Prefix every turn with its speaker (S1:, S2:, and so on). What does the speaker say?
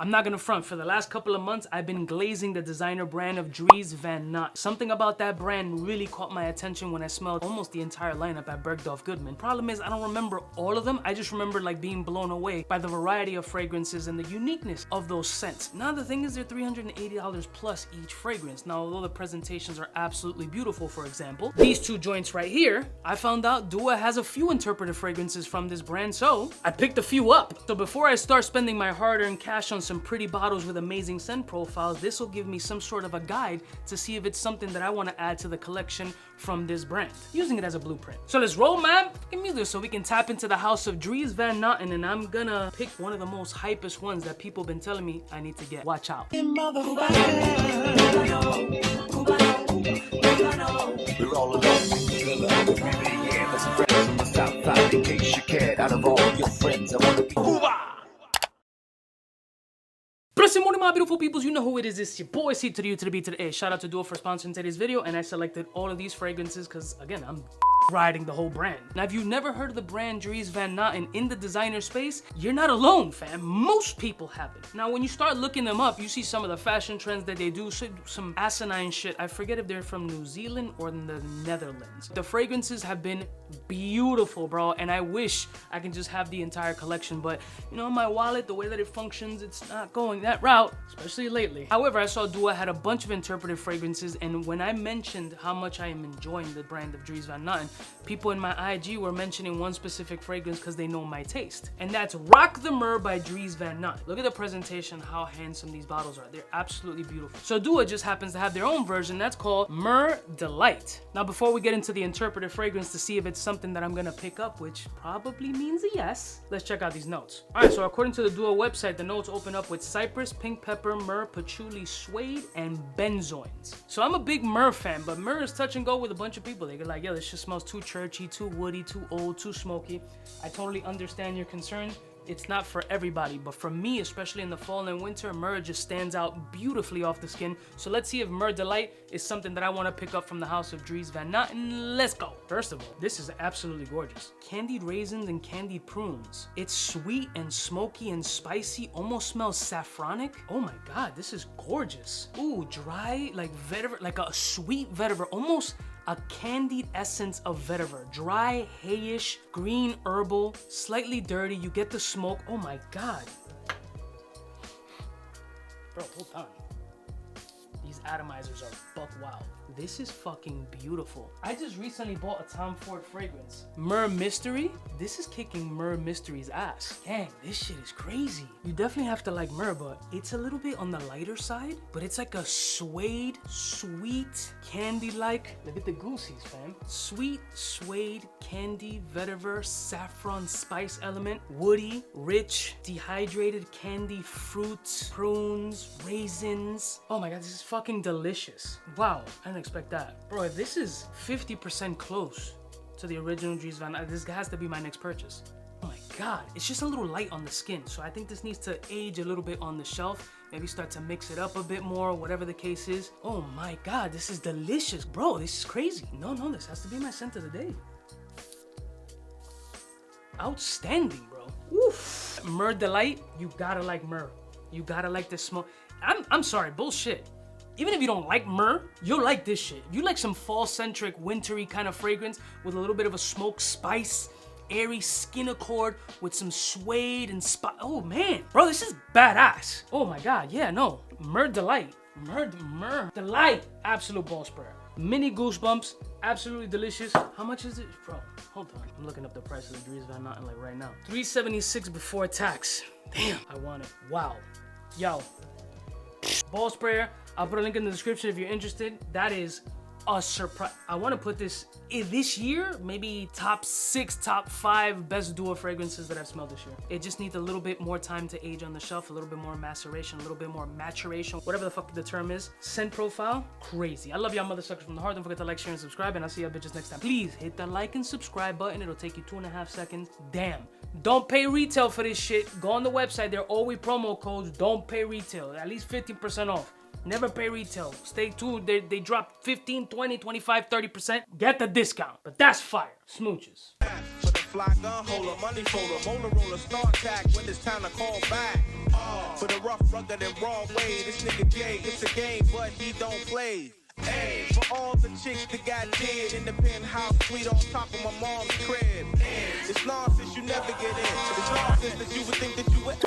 S1: I'm not gonna front, for the last couple of months, I've been glazing the designer brand of Dries Van Noten. Something about that brand really caught my attention when I smelled almost the entire lineup at Bergdorf Goodman. Problem is, I don't remember all of them. I just remember like being blown away by the variety of fragrances and the uniqueness of those scents. Now the thing is, they're $380 plus each fragrance. Now, although the presentations are absolutely beautiful, for example, these two joints right here, I found out 𝗬𝗢 has a few interpretive fragrances from this brand, so I picked a few up. So before I start spending my hard-earned cash on some pretty bottles with amazing scent profiles, this will give me some sort of a guide to see if it's something that I want to add to the collection from this brand, using it as a blueprint. So let's roll, man, fucking music so we can tap into the house of Dries Van Noten, and I'm gonna pick one of the most hypest ones that people have been telling me I need to get. Watch out.
S2: We're all alone. Yeah, that's friends from the south side. In case you cared, out of all your friends, I want to be Cuba.
S1: Blessed morning, my beautiful peoples. You know who it is. It's your boy, C to the U to the B to the A. Shout out to 𝗬𝗢 for sponsoring today's video, and I selected all of these fragrances because, again, I'm riding the whole brand. Now, if you've never heard of the brand Dries Van Noten in the designer space, you're not alone, fam. Most people haven't. Now, when you start looking them up, you see some of the fashion trends that they do, some asinine shit. I forget if they're from New Zealand or in the Netherlands. The fragrances have been beautiful, bro, and I wish I can just have the entire collection, but you know, my wallet, the way that it functions, it's not going that route, especially lately. However, I saw 𝗬𝗢 had a bunch of interpretive fragrances, and when I mentioned how much I am enjoying the brand of Dries Van Noten, people in my IG were mentioning one specific fragrance because they know my taste, and that's Rock the Myrrh by Dries Van Noten. Look at the presentation, how handsome these bottles are. They're absolutely beautiful. So 𝗬𝗢 just happens to have their own version that's called Myrrh Delight. Now, before we get into the interpretive fragrance to see if it's something that I'm gonna pick up, which probably means a yes, let's check out these notes. All right, so according to the 𝗬𝗢 website, the notes open up with cypress, pink pepper, myrrh, patchouli, suede, and benzoins. So I'm a big myrrh fan, but myrrh is touch and go with a bunch of people. They get like, yo, this just smells too churchy, too woody, too old, too smoky. I totally understand your concern. It's not for everybody, but for me, especially in the fall and winter, myrrh just stands out beautifully off the skin. So let's see if Myrrh Delight is something that I want to pick up from the house of Dries Van Noten. Let's go. First of all, this is absolutely gorgeous. Candied raisins and candied prunes. It's sweet and smoky and spicy, almost smells saffronic. Oh my God, this is gorgeous. Ooh, dry, like vetiver, like a sweet vetiver, almost a candied essence of vetiver. Dry, hayish, green herbal, slightly dirty. You get the smoke. Oh my God. Bro, hold on. These atomizers are buck wild. This is fucking beautiful. I just recently bought a Tom Ford fragrance. Myrrh Mystery. This is kicking Myrrh Mystery's ass. Dang, this shit is crazy. You definitely have to like myrrh, but it's a little bit on the lighter side, but it's like a suede, sweet, candy-like. Look at the goosies, fam. Sweet, suede, candy, vetiver, saffron, spice element, woody, rich, dehydrated candy, fruits, prunes, raisins. Oh my God, this is fucking delicious. Wow, I didn't expect that. Bro, if this is 50% close to the original Dries Van Noten, this has to be my next purchase. Oh my God, it's just a little light on the skin, so I think this needs to age a little bit on the shelf, maybe start to mix it up a bit more, whatever the case is. Oh my God, this is delicious. Bro, this is crazy. No, this has to be my scent of the day. Outstanding, bro. Oof. Myrrh Delight, you gotta like myrrh. You gotta like this smoke. I'm sorry, bullshit. Even if you don't like myrrh, you'll like this shit. If you like some fall-centric, wintry kind of fragrance with a little bit of a smoke spice, airy skin accord with some suede and spice. Oh man, bro, this is badass. Oh my God, yeah, no. Myrrh Delight. Myrrh Delight. Absolute ball sprayer. Mini goosebumps. Absolutely delicious. How much is it? Bro, hold on. I'm looking up the price of the Dries Van Noten like right now. $376 before tax. Damn, I want it. Wow. Yo. Ball sprayer. I'll put a link in the description if you're interested. That is a surprise. I want to put this year, maybe top 6, top 5 best 𝗬𝗢 fragrances that I've smelled this year. It just needs a little bit more time to age on the shelf, a little bit more maceration, a little bit more maturation, whatever the fuck the term is. Scent profile, crazy. I love y'all mother suckers from the heart. Don't forget to like, share, and subscribe, and I'll see y'all bitches next time. Please hit the like and subscribe button. It'll take you 2.5 seconds. Damn. Don't pay retail for this shit. Go on the website. There are always promo codes. Don't pay retail. At least 15% off. Never pay retail. Stay tuned. They drop 15, 20, 25, 30%. Get the discount. But that's fire. Smooches.
S3: fly gun holder, money folder, molar roller, star tack when it's time to call back. For the rough, rugged, and raw way, this nigga Jay, it's a game, but he don't play. Ay, for all the chicks that got dead in the penthouse suite on top of my mom's crib. It's nonsense you never get in. It's nonsense that you would think that you would